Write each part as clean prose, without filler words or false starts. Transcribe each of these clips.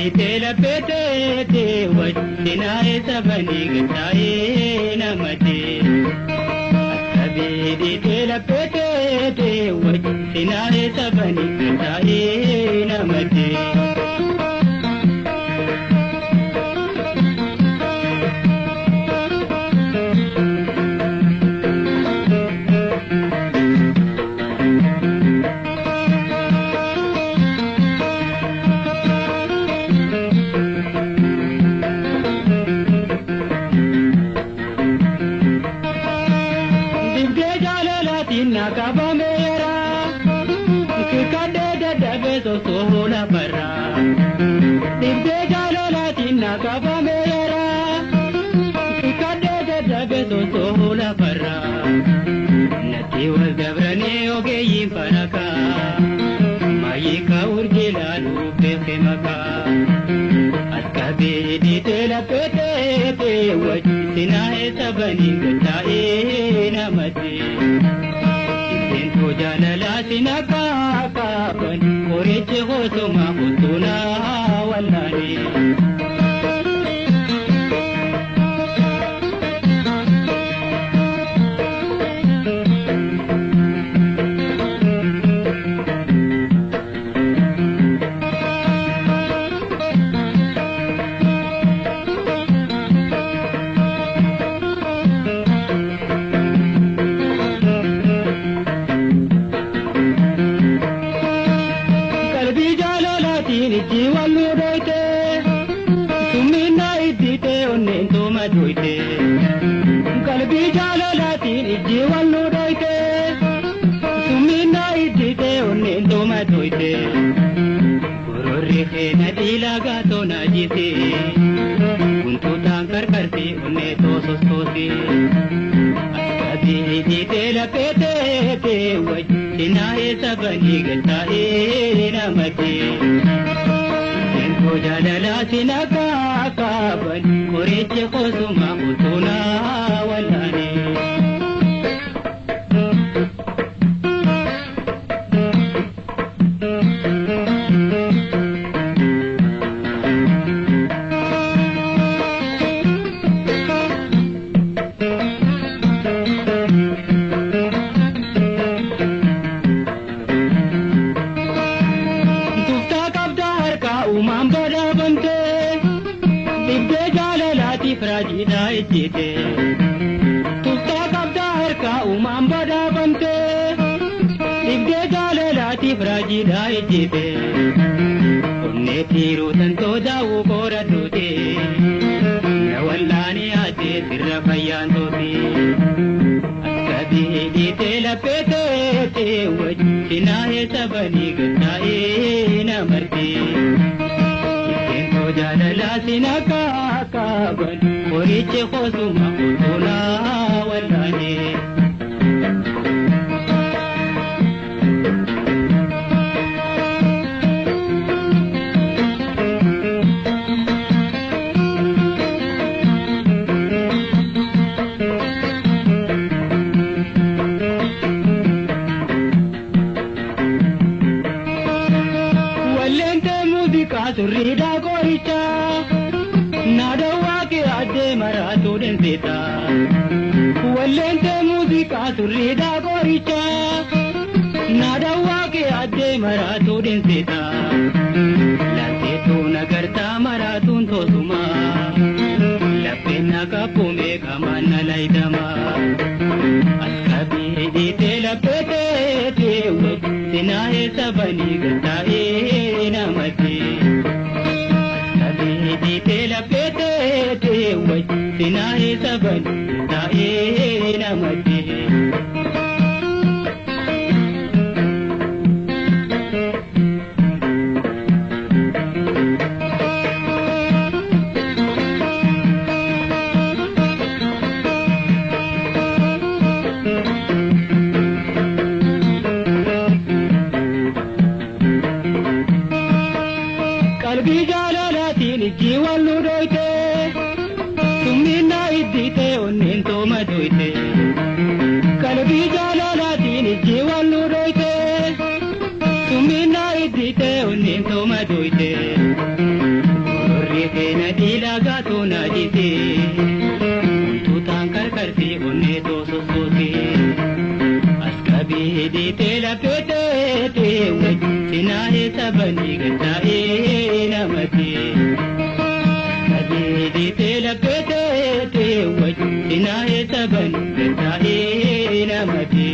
لبيتي وجناي سبني قتاي نمتي حبيبي لبيتي وجناي سبني قتاي نمتي sola barra dibbe jalalatina kaba mera kadde dabe sola barra nati wal gabrani oge yimparaka mayika urgilalu befemaka askabe ditela pete wajina esabani gatae namati into jalalatina kaban Oriche hoso ma hotuna wallani qalbi jalalatin iji wallu doite sumina idite onnen toma doite gororri khena dilaga to najite kuntu tankar karti onne to sostosi akadi idite la pete wajina sabani gatae namati jalalatin akaban Oriche khosuma hutuna wallani Fragida ejite tutta kabda harka umam bada bante dibde jalalati fragida ejite onne thiru tanto jawu koradute nawallani ate sirra fayantote akadi ejite lapete wajina sabani gatae namarti into jalalatina kaban Oriche khosuma hutuna wallani wallente muzika surrida goricha nadawa ade maratu denseta wallente musica surrida goricha nadawa ke ade maratu denseta lante tu nagarta maratun tosuma lapena kapume kamana laidama askabi dite lapete wajina sabani gatae namati askabi dite lapete wajina sabani gatae namati qalbi jalalatin iji wallu doite sumina idite onnen toma doite qalbi jalalatin iji wallu doite sumina idite onnen toma doite keena diilagaatu naajite tuutaan karkarti onnee toososooti askabii diitee lapheetee wajjinaa sabanii gattaa'ee namati askabii diitee lapheetee wajjinaa sabanii gattaa'ee namati.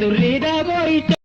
Surrida boy